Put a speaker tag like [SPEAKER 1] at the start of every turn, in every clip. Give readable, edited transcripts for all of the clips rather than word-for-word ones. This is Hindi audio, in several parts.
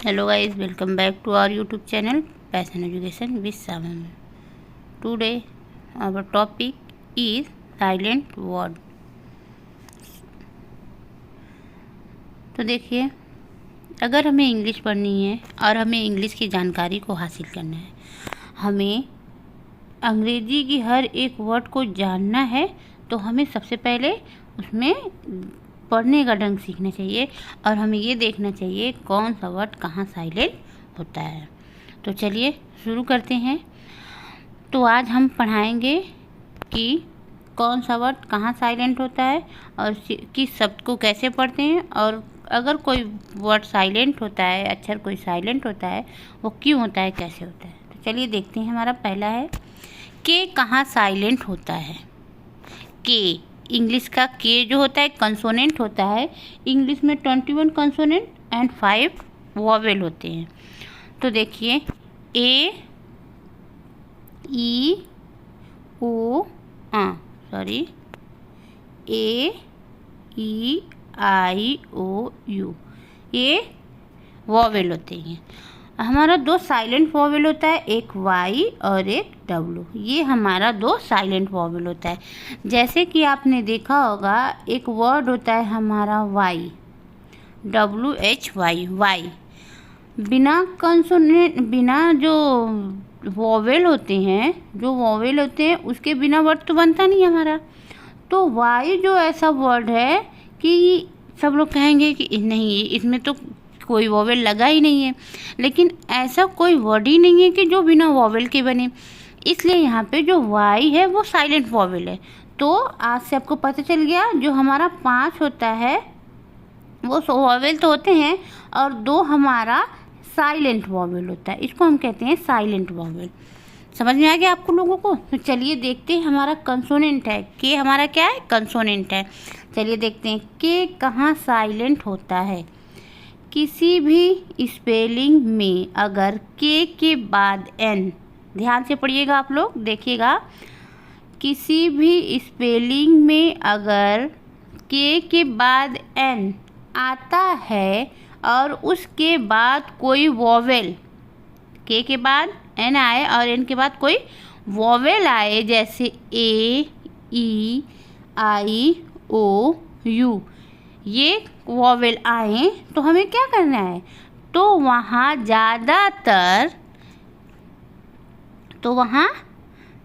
[SPEAKER 1] Hello guys, welcome back to our YouTube channel Passion Education with Samam. Today our topic is silent word. तो देखिए, अगर हमें इंग्लिश पढ़नी है और हमें इंग्लिश की जानकारी को हासिल करना है, हमें अंग्रेजी की हर एक वर्ड को जानना है, तो हमें सबसे पहले उसमें पढ़ने का ढंग सीखना चाहिए और हमें ये देखना चाहिए कौन सा वर्ड कहाँ साइलेंट होता है। तो चलिए शुरू करते हैं। तो आज हम पढ़ाएंगे कि कौन सा वर्ड कहाँ साइलेंट होता है और किस शब्द को कैसे पढ़ते हैं, और अगर कोई वर्ड साइलेंट होता है, अक्षर कोई साइलेंट होता है, वो क्यों होता है, कैसे होता है। तो चलिए देखते हैं। हमारा पहला है के कहाँ साइलेंट होता है। के, इंग्लिश का के जो होता है कंसोनेंट होता है। इंग्लिश में 21 कंसोनेंट एंड 5 वॉवेल होते हैं। तो देखिए, ए, ई, ओ, ए, ई, आई, ओ, यू, ये वॉवेल होते हैं। हमारा दो साइलेंट वॉवेल होता है, एक वाई और एक डब्लू। ये हमारा दो साइलेंट वॉवेल होता है। जैसे कि आपने देखा होगा, एक वर्ड होता है हमारा वाई, WHY, वाई। बिना कंसोनेंट, बिना जो वॉवेल होते हैं, उसके बिना वर्ड तो बनता नहीं हमारा। तो वाई जो ऐसा वर्ड है कि सब लोग कहेंगे कि नहीं, इसमें तो कोई वॉवेल लगा ही नहीं है, लेकिन ऐसा कोई वर्ड ही नहीं है कि जो बिना वॉवेल के बने। इसलिए यहाँ पे जो वाई है वो साइलेंट वॉवेल है। तो आज से आपको पता चल गया, जो हमारा 5 होता है वो वॉवेल तो होते हैं और 2 हमारा साइलेंट वॉवेल होता है। इसको हम कहते हैं साइलेंट वॉवेल। समझ में आ गया आपको लोगों को। तो चलिए देखते हैं। हमारा कंसोनेंट है के, हमारा क्या है, कंसोनेंट है। चलिए देखते हैं के कहाँ साइलेंट होता है। किसी भी स्पेलिंग में अगर के बाद एन, ध्यान से पढ़िएगा आप लोग, देखिएगा। किसी भी स्पेलिंग में अगर के बाद एन आता है और उसके बाद कोई वॉवेल, के बाद एन आए और एन के बाद कोई वॉवेल आए, जैसे ए, ई, आई, ओ, यू, ये वॉवेल आए, तो हमें क्या करना है, तो वहाँ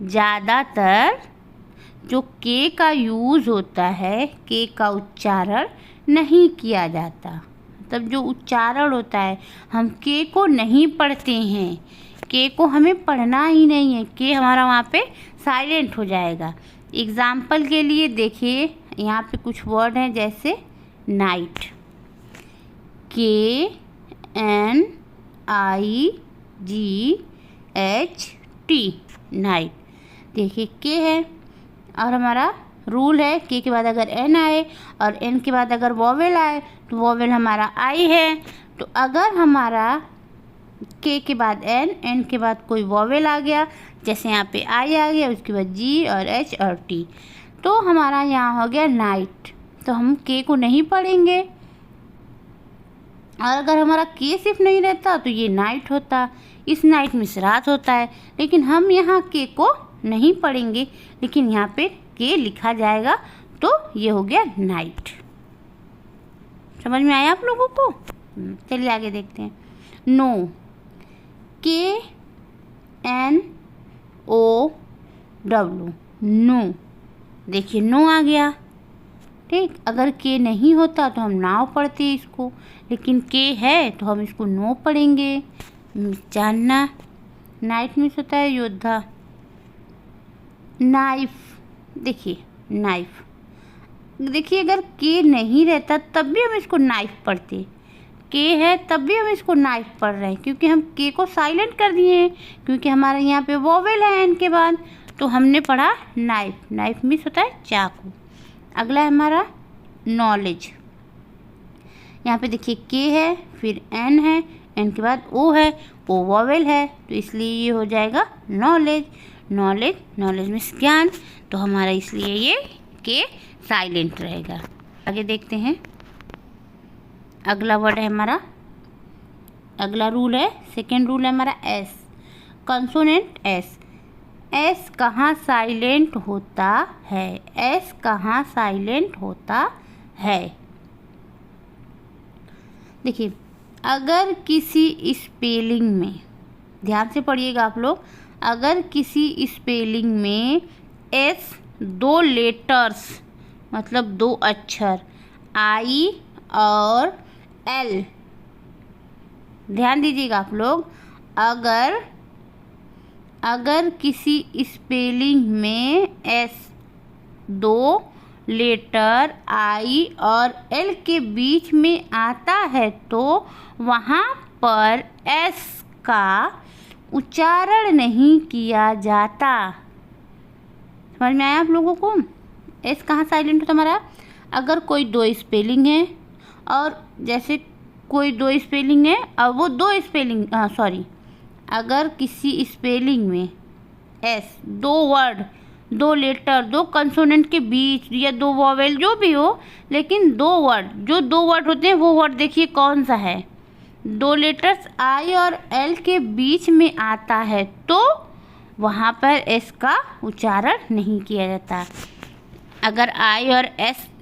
[SPEAKER 1] ज़्यादातर जो के का यूज़ होता है, के का उच्चारण नहीं किया जाता। तब जो उच्चारण होता है, हम के को नहीं पढ़ते हैं, के को हमें पढ़ना ही नहीं है, के हमारा वहाँ पे साइलेंट हो जाएगा। एग्जाम्पल के लिए देखिए, यहाँ पे कुछ वर्ड हैं, जैसे नाइट, KNIGHT, नाइट। देखिए के है और हमारा रूल है, के बाद अगर एन आए और एन के बाद अगर वॉवेल आए तो वॉवेल हमारा आई है। तो अगर हमारा के बाद एन के बाद कोई वॉवेल आ गया, जैसे यहाँ पे आई आ गया, उसके बाद जी और एच और टी, तो हमारा यहाँ हो गया नाइट। तो हम के को नहीं पढ़ेंगे। और अगर हमारा के सिर्फ नहीं रहता तो ये नाइट होता, इस नाइट में रात होता है, लेकिन हम यहाँ के को नहीं पढ़ेंगे, लेकिन यहाँ पे के लिखा जाएगा, तो ये हो गया नाइट। समझ में आया आप लोगों को। चलिए आगे देखते हैं। No, KNOW, no. देखिए नो आ गया, ठीक। अगर के नहीं होता तो हम नाव पढ़ते इसको, लेकिन के है तो हम इसको नो पढ़ेंगे। जानना, नाइट मीन्स होता है योद्धा। नाइफ, देखिए नाइफ, देखिए अगर के नहीं रहता तब भी हम इसको नाइफ पढ़ते, के है तब भी हम इसको नाइफ पढ़ रहे हैं, क्योंकि हम के को साइलेंट कर दिए हैं, क्योंकि हमारे यहाँ पे वॉवेल है एन के बाद, तो हमने पढ़ा नाइफ। नाइफ मीन्स होता है चाकू। अगला है हमारा नॉलेज। यहाँ पे देखिए के है, फिर एन है, एन के बाद ओ है, ओ वॉवेल है, तो इसलिए ये हो जाएगा नॉलेज। नॉलेज मीन्स ज्ञान, तो हमारा इसलिए ये के साइलेंट रहेगा। आगे देखते हैं। अगला वर्ड है हमारा अगला रूल है, सेकेंड रूल है हमारा एस, कंसोनेंट एस। एस कहाँ साइलेंट होता है? एस कहाँ साइलेंट होता है? देखिए, अगर किसी स्पेलिंग में, ध्यान से पढ़िएगा आप लोग, अगर किसी स्पेलिंग में एस 2 लेटर्स मतलब 2 अक्षर आई और एल, ध्यान दीजिएगा आप लोग, अगर किसी स्पेलिंग में एस 2 लेटर आई और एल के बीच में आता है तो वहाँ पर एस का उच्चारण नहीं किया जाता। समझ में आया आप लोगों को? एस कहाँ साइलेंट होता हमारा? अगर कोई 2 स्पेलिंग है, और जैसे कोई 2 स्पेलिंग है और वो 2 स्पेलिंग अगर किसी स्पेलिंग में एस 2 वर्ड, 2 लेटर, 2 कंसोनेंट के बीच या 2 वॉवेल जो भी हो, लेकिन 2 वर्ड, जो 2 वर्ड होते हैं वो वर्ड देखिए कौन सा है, 2 लेटर्स आई और एल के बीच में आता है तो वहाँ पर एस का उच्चारण नहीं किया जाता। अगर आई और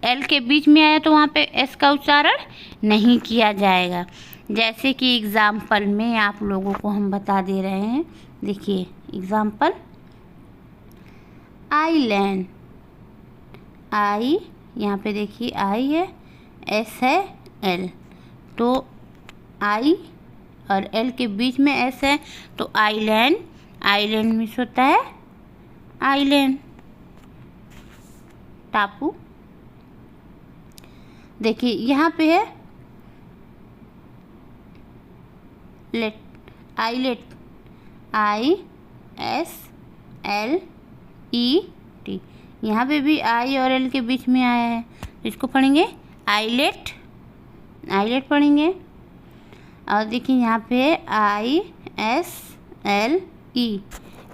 [SPEAKER 1] एल के बीच में आया तो वहाँ पे एस का उच्चारण नहीं किया जाएगा। जैसे कि एग्ज़ाम्पल में आप लोगों को हम बता दे रहे हैं, देखिए एग्ज़ाम्पल, आईलैंड, आई यहाँ पे देखिए आई है, एस है, एल, तो आई और एल के बीच में एस है तो आईलैंड, आईलैंड मीन्स होता है आइलैंड, टापू। देखिए यहाँ पे है let, islet, I S L E T, यहाँ पे भी आई और एल के बीच में आया है, इसको पढ़ेंगे आइलेट, आइलेट पढ़ेंगे। और देखिए यहाँ पे आई एस एल ई,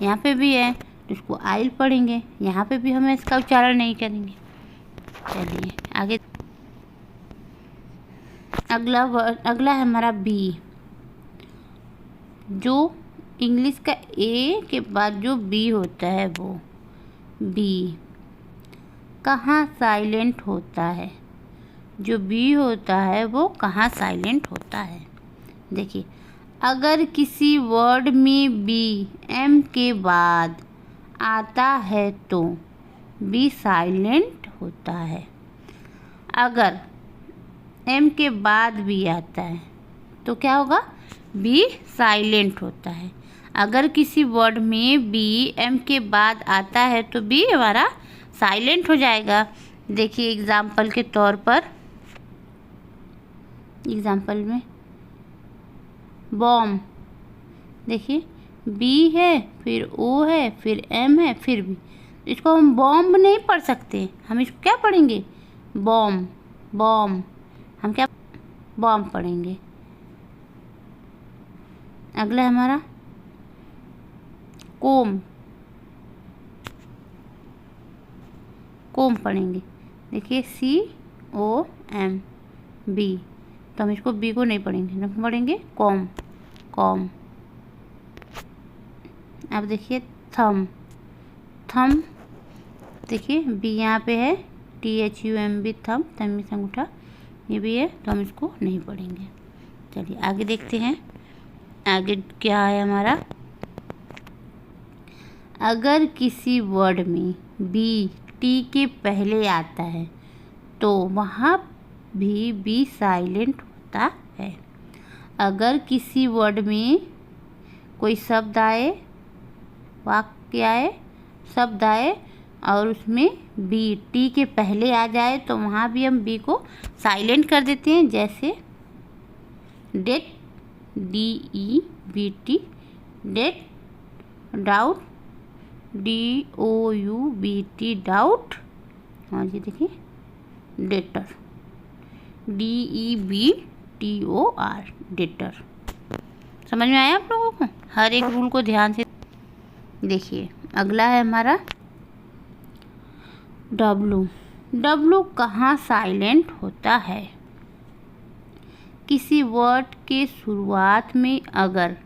[SPEAKER 1] यहाँ पे भी है तो इसको आइल पढ़ेंगे, यहाँ पे भी हम इसका उच्चारण नहीं करेंगे। चलिए आगे, अगला है हमारा बी, जो इंग्लिश का ए के बाद जो बी होता है वो बी कहाँ साइलेंट होता है? जो बी होता है वो कहाँ साइलेंट होता है? देखिए, अगर किसी वर्ड में बी एम के बाद आता है तो बी साइलेंट होता है। अगर एम के बाद बी आता है तो क्या होगा? बी साइलेंट होता है। अगर किसी वर्ड में बी एम के बाद आता है तो बी हमारा साइलेंट हो जाएगा। देखिए एग्जाम्पल के तौर पर, एग्जाम्पल में बॉम्ब, देखिए बी है, फिर ओ है, फिर एम है, फिर बी, इसको हम बॉम्ब नहीं पढ़ सकते, हम इसको क्या पढ़ेंगे? बॉम्ब, बॉम्ब, हम क्या बॉम्ब पढ़ेंगे। अगला है हमारा कोम, कोम पढ़ेंगे। देखिए COM बी, तो हम इसको बी को नहीं पढ़ेंगे, हम पढ़ेंगे कॉम, कॉम। अब देखिए थम, थम, देखिए बी यहाँ पे है, THUMB थम, थम मीन्स अंगूठा, ये भी है तो हम इसको नहीं पढ़ेंगे। चलिए आगे देखते हैं, आगे क्या है हमारा। अगर किसी वर्ड में बी टी के पहले आता है तो वहाँ भी बी साइलेंट होता है। अगर किसी वर्ड में कोई शब्द आए, वाक्य आए, शब्द आए और उसमें बी टी के पहले आ जाए तो वहाँ भी हम बी को साइलेंट कर देते हैं। जैसे debt, DEBT, debt, doubt, DOUBT, doubt, और ये देखिए डेटर, DEBTOR, डेटर। समझ में आया आप लोगों को? हर एक रूल को ध्यान से देखिए। अगला है हमारा W, W कहाँ साइलेंट होता है? किसी वर्ड के शुरुआत में अगर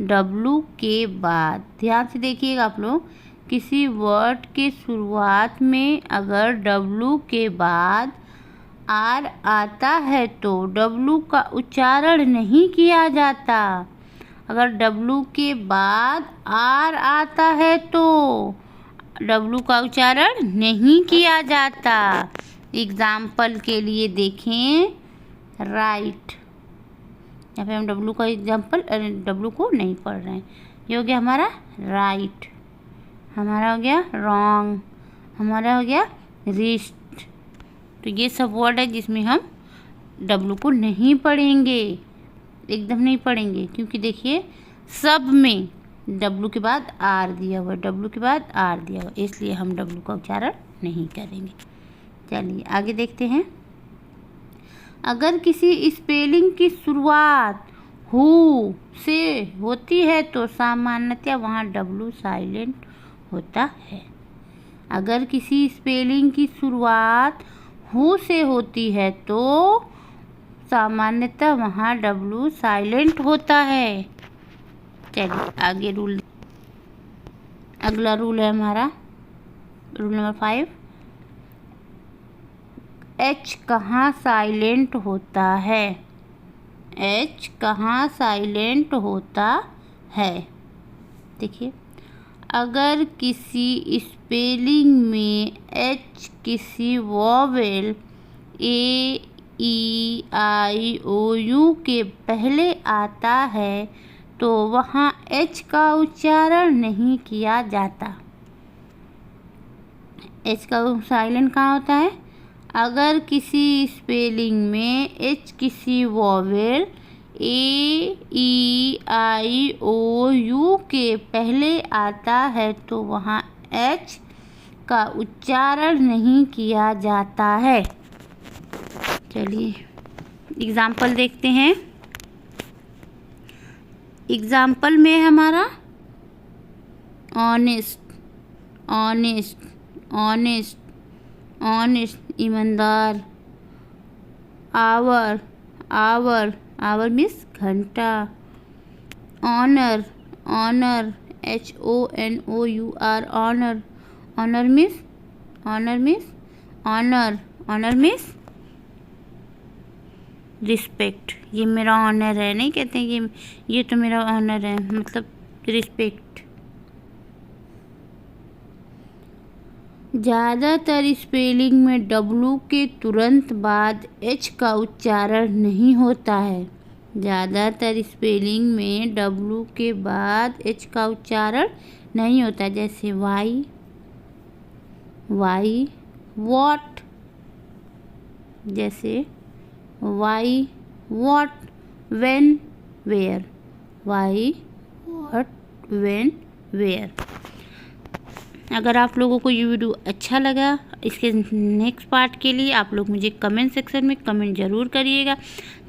[SPEAKER 1] W के बाद, ध्यान से देखिएगा आप लोग, किसी वर्ड के शुरुआत में अगर W के बाद R आता है तो W का उच्चारण नहीं किया जाता। अगर W के बाद R आता है तो W का उच्चारण नहीं किया जाता। एग्जाम्पल के लिए देखें, राइट, यहाँ पे हम W का एग्जाम्पल, W को नहीं पढ़ रहे हैं। ये हो गया हमारा राइट, हमारा हो गया रॉन्ग, हमारा हो गया रिस्ट। तो ये सब वर्ड है जिसमें हम W को नहीं पढ़ेंगे, एकदम नहीं पढ़ेंगे, क्योंकि देखिए सब में W के बाद R दिया हुआ, W के बाद R दिया हुआ, इसलिए हम W का उच्चारण नहीं करेंगे। चलिए आगे देखते हैं। अगर किसी स्पेलिंग की शुरुआत हु से होती है तो सामान्यतः वहाँ W साइलेंट होता है। अगर किसी स्पेलिंग की शुरुआत हु से होती है तो सामान्यतः वहाँ W साइलेंट होता है। चलिए आगे रूल, अगला रूल है हमारा रूल नंबर 5। H कहाँ साइलेंट होता है? H कहाँ साइलेंट होता है? देखिए, अगर किसी स्पेलिंग में H किसी vowel A E I O U के पहले आता है तो वहाँ H का उच्चारण नहीं किया जाता। H का साइलेंट कहाँ होता है? अगर किसी स्पेलिंग में H किसी vowel A E I O U के पहले आता है तो वहाँ H का उच्चारण नहीं किया जाता है। चलिए एग्जाम्पल देखते हैं। एग्जाम्पल में हमारा ऑनेस्ट, ऑनेस्ट, ऑनेस्ट, ऑनेस्ट ईमानदार। आवर, आवर, आवर मीन्स घंटा। Honour, honour, HONOUR, honour, honour means, honour means honour, honour means respect. ये मेरा ऑनर है, नहीं कहते हैं ये तो मेरा ऑनर है, मतलब रिस्पेक्ट। ज़्यादातर स्पेलिंग में W के तुरंत बाद H का उच्चारण नहीं होता है। ज़्यादातर स्पेलिंग में W के बाद H का उच्चारण नहीं होता, जैसे वाई, वाई, वॉट, जैसे why, what, when, where, why, what, when, where. अगर आप लोगों को ये वीडियो अच्छा लगा, इसके नेक्स्ट पार्ट के लिए आप लोग मुझे कमेंट सेक्शन में कमेंट ज़रूर करिएगा।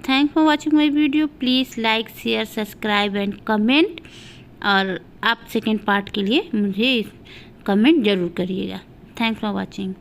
[SPEAKER 1] Thanks for watching my video. Please like, share, subscribe and comment. और आप सेकेंड पार्ट के लिए मुझे कमेंट ज़रूर करिएगा। Thanks for watching.